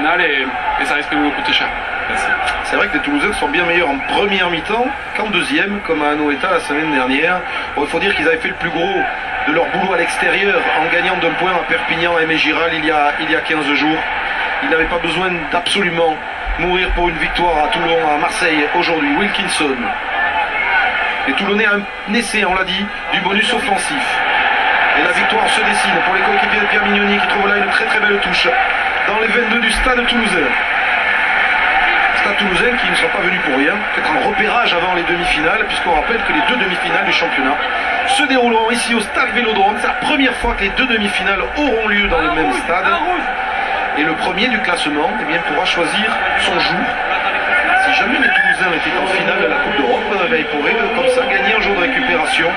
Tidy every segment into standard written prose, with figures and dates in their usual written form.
finale et ça risque de nous coûter cher. C'est vrai que les Toulousains sont bien meilleurs en première mi-temps qu'en deuxième, comme à Anoeta la semaine dernière. Bon, il faut dire qu'ils avaient fait le plus gros de leur boulot à l'extérieur en gagnant d'un point à Perpignan et Giral il y a 15 jours. Ils n'avaient pas besoin d'absolument mourir pour une victoire à Toulon, à Marseille aujourd'hui. Wilkinson. Les Toulonnais ont un essai, on l'a dit, du bonus offensif. Et la victoire se dessine pour les coéquipiers de Pierre Mignoni qui trouvent là une très très belle touche dans les 22 du Stade Toulousain. Stade Toulousain qui ne sera pas venu pour rien, peut-être un repérage avant les demi-finales, puisqu'on rappelle que les deux demi-finales du championnat se dérouleront ici au Stade Vélodrome. C'est la première fois que les deux demi-finales auront lieu dans le même stade. Et le premier du classement pourra choisir son jour. Si jamais les Toulousains étaient en finale de la Coupe d'Europe, ils pourraient comme ça gagner un jour de récupération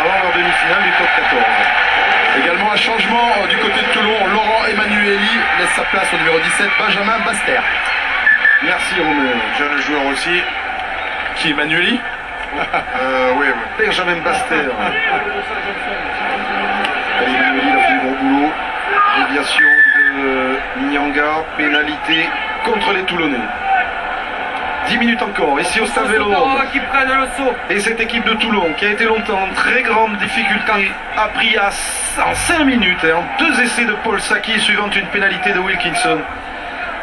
avant leur demi-finale du top 14. Également un changement du côté de Toulon. Laurent Emmanueli laisse sa place au numéro 17, Benjamin Baster. Merci Romain. Jeune joueur aussi. Qui, Emmanueli Oui. Benjamin Baster. Emmanueli a fait du gros boulot. Déviation de Nyanga, pénalité contre les Toulonnais. 10 minutes encore, ici au Stade Vélodrome. Et cette équipe de Toulon, qui a été longtemps en très grande difficulté, a pris en 5 minutes, en 2 essais de Paul Saki, suivant une pénalité de Wilkinson,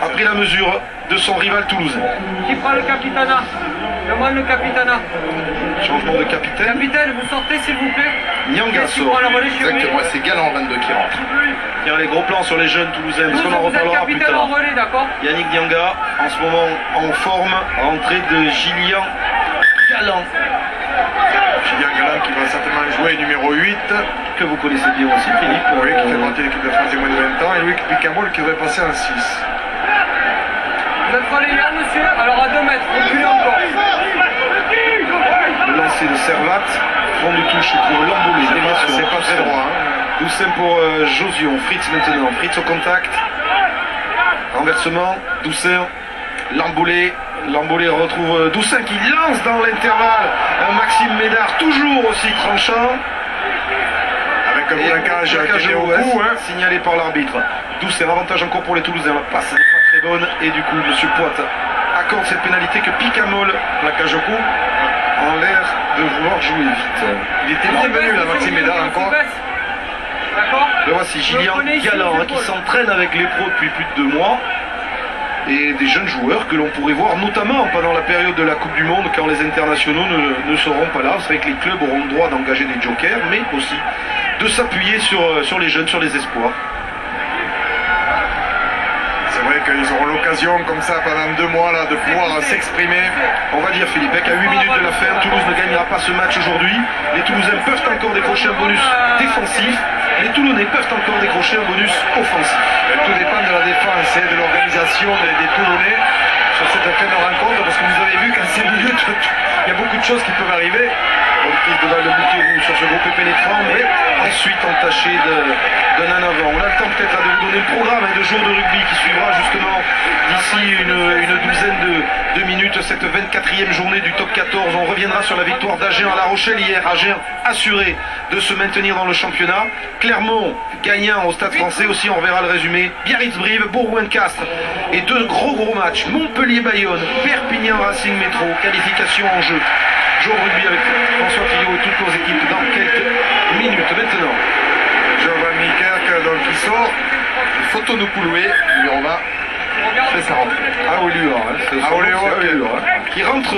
a pris la mesure de son rival toulousain. Qui prend le capitana? Demande le capitana. Changement de capitaine. Capitaine, vous sortez s'il vous plaît. Nyanga sort. Exactement, c'est Galant 22 qui rentre. Il y a les gros plans sur les jeunes toulousains, parce qu'on en reparlera plus tard. En relais, d'accord. Yannick Nyanga, en ce moment en forme, entrée de Gillian Galant. Gillian Galant qui va certainement jouer numéro 8. Que vous connaissez bien aussi, Philippe. Oui, qui fait partie de l'équipe de France des moins de 20 ans. Et Louis Picambol qui devrait passer en 6. Vous êtes relayeur, monsieur? Alors à 2 mètres, reculez encore. Le lancer de Servat, fond de touche pour Lamboulé. C'est pas très droit. Doussin pour Josion, Fritz maintenant, Fritz au contact. Renversement, Doussin, Lamboulé. Lamboulé retrouve Doussin qui lance dans l'intervalle. Un Maxime Médard toujours aussi tranchant. Avec un plaquage qui est au bout, signalé par l'arbitre. Doussin, avantage encore pour les Toulousains. La passe n'est pas très bonne. Et du coup, M. Poit accorde cette pénalité que Picamol, plaquage au cou, en l'air de vouloir jouer vite. Il était bienvenu là, Maxime Médard encore. Le voici Gillian Galant qui s'entraîne avec les pros depuis plus de 2 mois. Et des jeunes joueurs que l'on pourrait voir notamment pendant la période de la Coupe du Monde quand les internationaux ne seront pas là. C'est vrai que les clubs auront le droit d'engager des jokers, mais aussi de s'appuyer sur les jeunes, sur les espoirs. C'est vrai qu'ils auront l'occasion comme ça pendant 2 mois là, de pouvoir s'exprimer. On va dire Philippe qu'à 8 minutes de la fin, Toulouse ne gagnera pas ce match aujourd'hui. Les Toulousains peuvent encore décrocher un bonus défensif. Les Toulonnais peuvent encore décrocher un bonus offensif. Tout dépend de la défense et de l'organisation des Toulonnais sur cette fin de rencontre, parce que vous avez vu qu'en 5 minutes, il y a beaucoup de choses qui peuvent arriver. Donc ils doivent le bouquet sur ce groupe pénétrant, mais ensuite entaché d'un en avant. On a le temps peut-être de vous donner le programme de jour de rugby qui suivra justement d'ici une douzaine de minutes cette 24e journée du top 14. On reviendra sur la victoire d'Agen à La Rochelle hier. Agen assuré de se maintenir dans le championnat. Clermont gagnant au Stade Français aussi, on reverra le résumé. Biarritz-Brive, Bourgoin-Castres et 2 gros matchs. Montpellier-Bayonne, Perpignan-Racing Métro, qualification en jeu. Jour de rugby avec François Fillot et toutes nos équipes dans quelques minutes maintenant. Giovanni Kerk donc qui sort. Fotonopouloué, numéro 20. Fait sa rentrée. Aoleo qui rentre.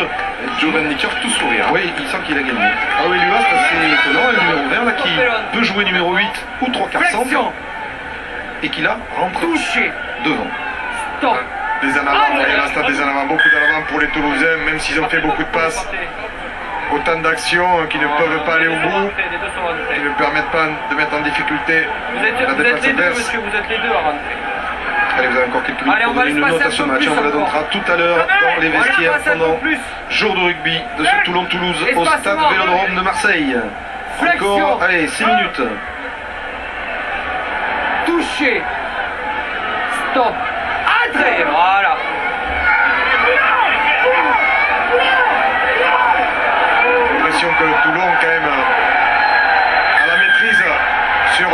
Giovanni Kerk tout sourire. Oui, il sent qu'il a gagné. Aoleo, c'est assez étonnant. Le numéro 20 là, qui peut jouer numéro 8 ou 3 quarts centre. Et qui là rentre devant. Stop. Des en avant, il reste des en avant, beaucoup d'en avant pour les Toulousains, même s'ils ont fait beaucoup de passes. Autant d'actions qui ne peuvent pas aller au bout, qui ne permettent pas de mettre en difficulté la défense adverse. Vous êtes les deux à rentrer. Allez, vous avez encore quelques minutes pour donner une note à ce match. On vous la donnera tout à l'heure dans les vestiaires pendant jour de rugby de ce Toulon-Toulouse au Stade Vélodrome de Marseille. Encore, allez, 6 minutes. Touché. Stop. Entrée. Voilà. L'impression que Toulon, quand même, a la maîtrise sur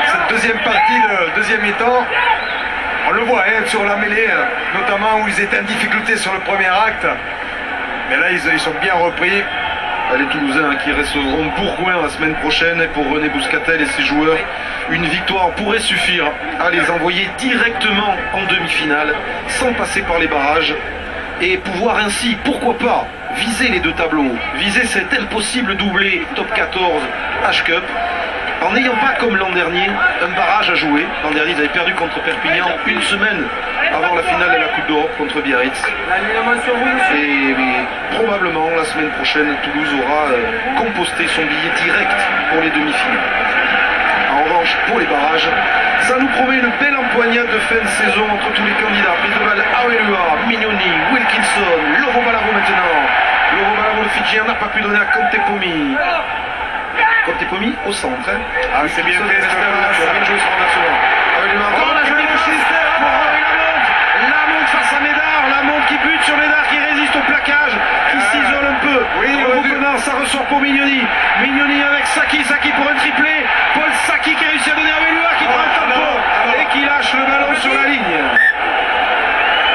cette deuxième partie de deuxième mi-temps. On le voit hein, sur la mêlée, notamment où ils étaient en difficulté sur le premier acte. Mais là, ils sont bien repris. Les Toulousains qui recevront Bourgoin la semaine prochaine. Et pour René Bouscatel et ses joueurs, une victoire pourrait suffire à les envoyer directement en demi-finale, sans passer par les barrages, et pouvoir ainsi, pourquoi pas, viser les deux tableaux, viser cet impossible doublé top 14 H-Cup, en n'ayant pas, comme l'an dernier, un barrage à jouer. L'an dernier, ils avaient perdu contre Perpignan une semaine avant la finale de la Coupe d'Europe contre Biarritz. Et probablement, la semaine prochaine, Toulouse aura composté son billet direct pour les demi-finales. En revanche, pour les barrages, ça nous promet une belle empoignade de fin de saison entre tous les candidats. Prise de balle Aoelua, Mignoni, Wilkinson, Loro Balavo maintenant. Loro Balavo, le Fidjien, n'a pas pu donner à Contepomi. Contepomi au centre. Hein. Ah, c'est bien fait, bien joué sur renversement. Aoelua, oh, la jolie la montre face à Médard, la montre qui bute sur Médard, qui résiste au plaquage, qui s'isole un peu. Ça ressort pour Mignoni. Mignoni avec Saki, Saki pour un triplé. Paul Saki qui réussit à donner à Aoelua, qui prend le tempo et qui lâche le ballon sur la ligne.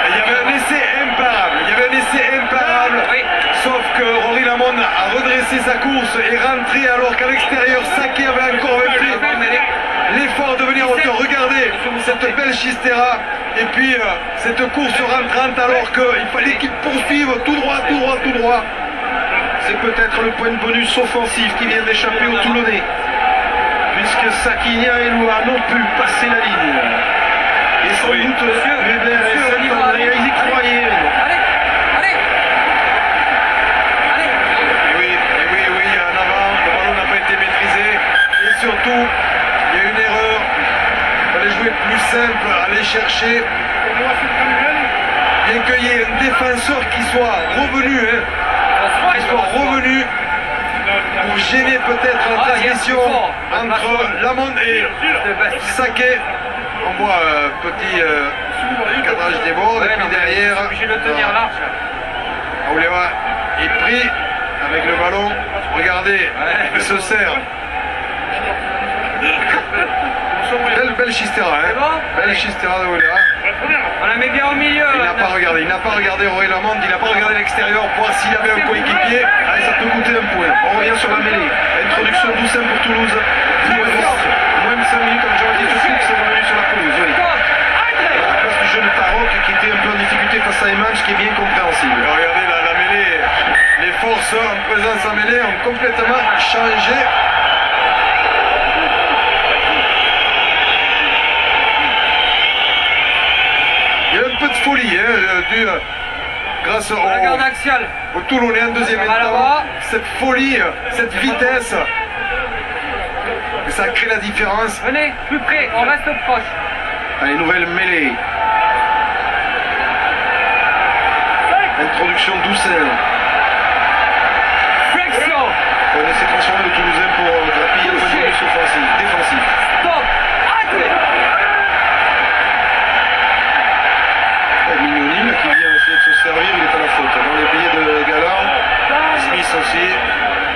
Il y avait un essai imparable. Sauf que Rory Lamond a redressé sa course et rentré alors qu'à l'extérieur, Saki avait encore fait l'effort de venir en hauteur. Regardez cette belle Chistera et puis cette course rentrante alors qu'il fallait qu'il poursuive tout droit. C'est peut-être le point de bonus offensif qui vient d'échapper aux Toulonnais, puisque Saki et Aoelua n'ont pu passer la ligne. Et sans doute Weber et Saint-André, ils y croyaient. Et oui, en avant, le ballon n'a pas été maîtrisé. Et surtout, il y a une erreur. Il fallait jouer plus simple, aller chercher. Bien qu'il y ait un défenseur qui soit revenu, pour gêner peut-être la transmission entre Lamond et Saké. On voit un petit cadrage des bords et puis derrière Aouleva est pris avec le ballon. Regardez, il se sert. Belle Chistera, belle Chistera d'Aouleva. On la met bien au milieu. Il n'a pas regardé Rory Lamond, il n'a pas regardé l'extérieur pour voir s'il avait un coéquipier. Allez, ça peut coûter un point. On revient sur la mêlée. Introduction douce pour Toulouse. Moins de 5 minutes, comme j'aurais dit, c'est revenu sur la pelouse. Oui. À la place du jeune Taroc qui était un peu en difficulté face à Eman, ce qui est bien compréhensible. Regardez la mêlée, les forces en présence en mêlée ont complètement changé. Il y a un peu de folie, grâce La garde axiale. au Toulonnais en deuxième mi-temps. Cette folie, cette vitesse, ça crée la différence. Venez, plus près, on reste proche. Allez, nouvelle mêlée. Introduction Doucet. Flexion. On essaie de transformer le Toulousain pour grappiller le point de bonus offensif, défensif. Stop. Arrêtez. Mignoni qui vient essayer de se servir, il est à la faute. Dans les pieds de Galland, Smith aussi.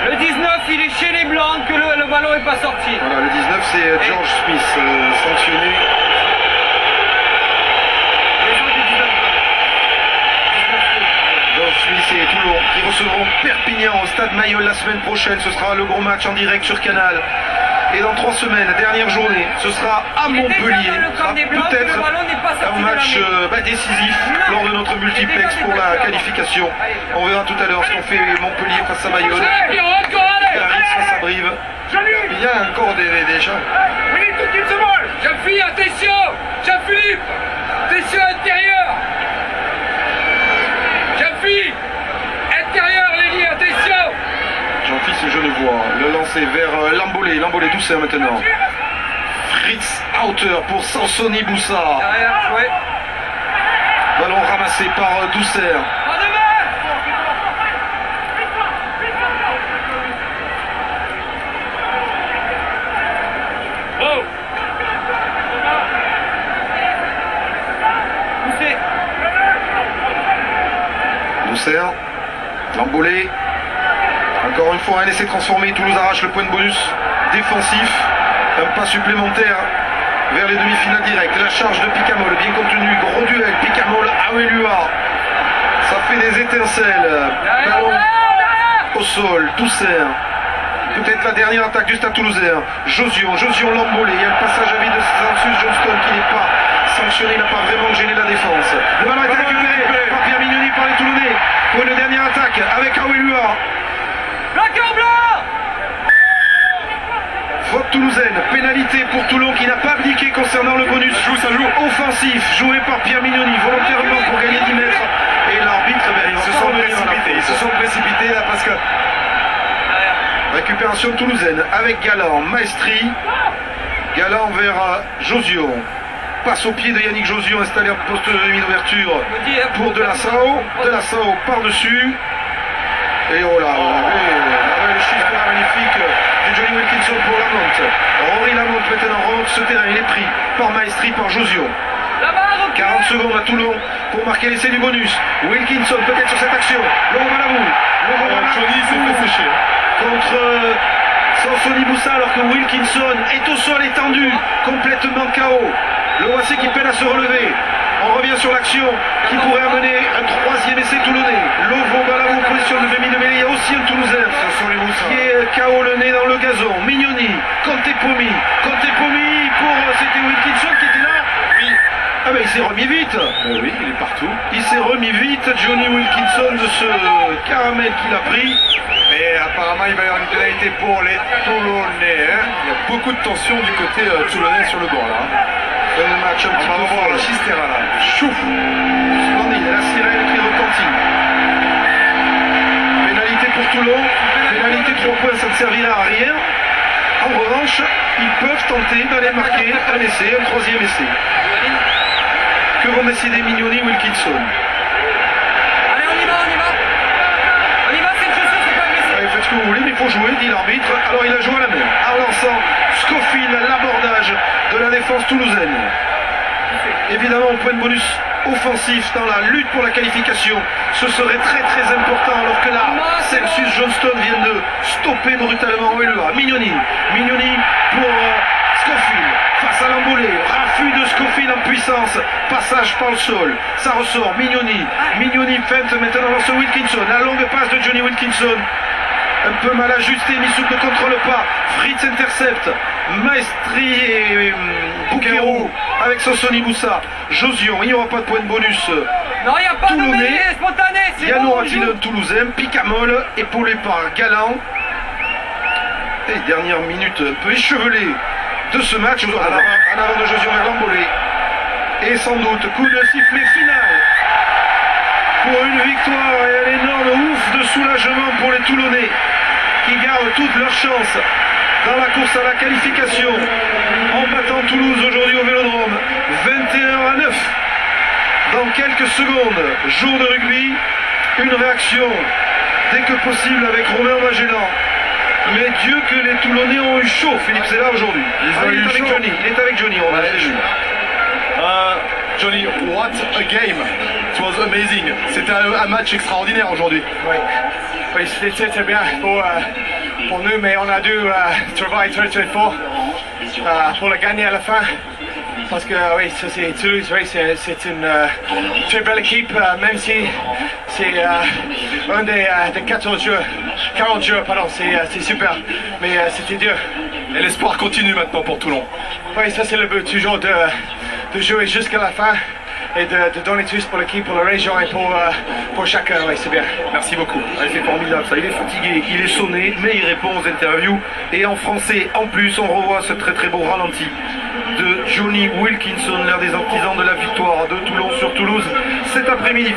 Le 19, il est chez les Blancs que le ballon n'est pas sorti. Voilà, le 19 c'est George Smith, sanctionné. George Smith et Toulon qui recevront Perpignan au stade Mayol la semaine prochaine. Ce sera le gros match en direct sur Canal. Et dans 3 semaines, dernière journée, ce sera à Montpellier. Ce sera peut-être un match décisif lors de notre multiplex pour la qualification. On verra tout à l'heure ce qu'on fait Montpellier face à Mayol. Biarritz face à Brive. Il y a encore des gens. Jean-Philippe, attention. Jean-Philippe, attention intérieur. Jean-Philippe, intérieur, Lélie, attention. Jean-Philippe Genevois, le lancer vers Lambolé. Lambolé Doucet maintenant. Fritz à hauteur pour Sansoni Boussard. Derrière, ouais. Ballon ramassé par Doucet. En devant. Oh. Poussez. Doucet. Lambolé. Encore une fois, un essai transformé. Toulouse arrache le point de bonus défensif. Un pas supplémentaire vers les demi-finales directes. La charge de Picamol, bien contenu, gros duel. Picamol, Awelua. Ça fait des étincelles. Ballon au sol, Toussaint. Peut-être la dernière attaque du Stade Toulousain. Josion l'embolé. Il y a le passage à vide de Sansus Johnston qui n'est pas sanctionné. Il n'a pas vraiment gêné la défense. Le ballon est récupéré par Pierre Mignoni par les Toulonnais pour une dernière attaque avec Awelua. Faute toulousaine, pénalité pour Toulon qui n'a pas abdiqué concernant le bonus. Ça joue offensif, joué par Pierre Mignoni volontairement pour gagner 10 mètres. Et l'arbitre, Ils se sont précipités là parce que récupération toulousaine avec Galland, Maestri. Galland vers Josion. Passe au pied de Yannick Josion installé en poste de demi-ouverture pour De La Sao par-dessus. Et oh là, le chiffre magnifique de Johnny Wilkinson pour Lamont. Rory Lamont maintenant remonte ce terrain, il est pris par Maestri, par Josion. 40 secondes à Toulon pour marquer l'essai du bonus. Wilkinson peut-être sur cette action. Laurent Malavou. Johnny s'est fait sécher. Contre Sansoni Boussa alors que Wilkinson est au sol étendu, complètement KO. Le Wassé qui peine à se relever. On revient sur l'action qui pourrait amener un troisième essai toulonnais. Lovo Balavou, position de demi-mêlée. Il y a aussi un Toulousain qui est KO le nez dans le gazon. Mignoni, Contepomi pour... C'était Wilkinson qui était là. Oui. Ah ben il s'est remis vite. Oui, il est partout. Il s'est remis vite, Johnny Wilkinson, de ce caramel qu'il a pris. mais apparemment il va y avoir une pénalité pour les Toulonnais. Il y a beaucoup de tension du côté toulonnais sur le banc là. Un match un petit On va peu revoir fort. la chistera là. Chouf. Splendide, la sirène qui retentit. Pénalité pour Toulon. Pénalité 3 points, ça ne servira à rien. En revanche, ils peuvent tenter d'aller marquer un essai, un troisième essai. Que vont décider Mignoni, Wilkinson? Allez, on y va. On y va, c'est une chaussure, c'est pas blessé. Allez, faites ce que vous voulez, mais il faut jouer, dit l'arbitre. Alors il a joué à la main, en lançant Scofield, l'abordage de la défense toulousaine. Évidemment, au point de bonus offensif dans la lutte pour la qualification, ce serait très très important alors que là, Celsius Johnston vient de stopper brutalement Awelua. Mignoni pour Scofield face à l'embolé, raffut de Scofield en puissance, passage par le sol, ça ressort, Mignoni feinte maintenant dans ce Wilkinson, la longue passe de Johnny Wilkinson. Un peu mal ajusté, Missouk ne contrôle pas. Fritz intercepte. Maestri et Bouquerou avec Sansoni Boussa. Josion, il n'y aura pas de point de bonus. Non, il n'y a pas de Toulonnais. mêlée spontanée, c'est Yann bon, aura-t-il un Toulousain? Picamol, épaulé par Galland. Et dernière minute un peu échevelée de ce match. En avant de Josion vers l'embolé. Et sans doute coup de sifflet final pour une victoire et un énorme ouf de soulagement pour les Toulonnais qui gardent toutes leurs chances dans la course à la qualification en battant Toulouse aujourd'hui au Vélodrome 21-9. Dans quelques secondes, jour de rugby, une réaction dès que possible avec Romain Magellan. Mais Dieu que les Toulonnais ont eu chaud, Philippe, c'est là aujourd'hui. Il est avec Johnny, on va vu. Johnny, what a game! It was amazing. C'était un match extraordinaire aujourd'hui. Oui, c'était bien pour nous, mais on a dû travailler très très fort pour le gagner à la fin. Parce que oui, ça c'est Toulouse, oui, c'est une très belle équipe, même si c'est un des 14 jours, 40 jours, pardon, c'est super, mais c'était dur. Et l'espoir continue maintenant pour Toulon. Oui, ça c'est le but, toujours de jouer jusqu'à la fin et de donner tous pour l'équipe, pour la région et pour chacun, oui, c'est bien. Merci beaucoup. C'est formidable ça, il est fatigué, il est sonné, mais il répond aux interviews. Et en français, en plus, on revoit ce très très beau ralenti de Johnny Wilkinson, l'un des artisans de la victoire de Toulon sur Toulouse cet après-midi.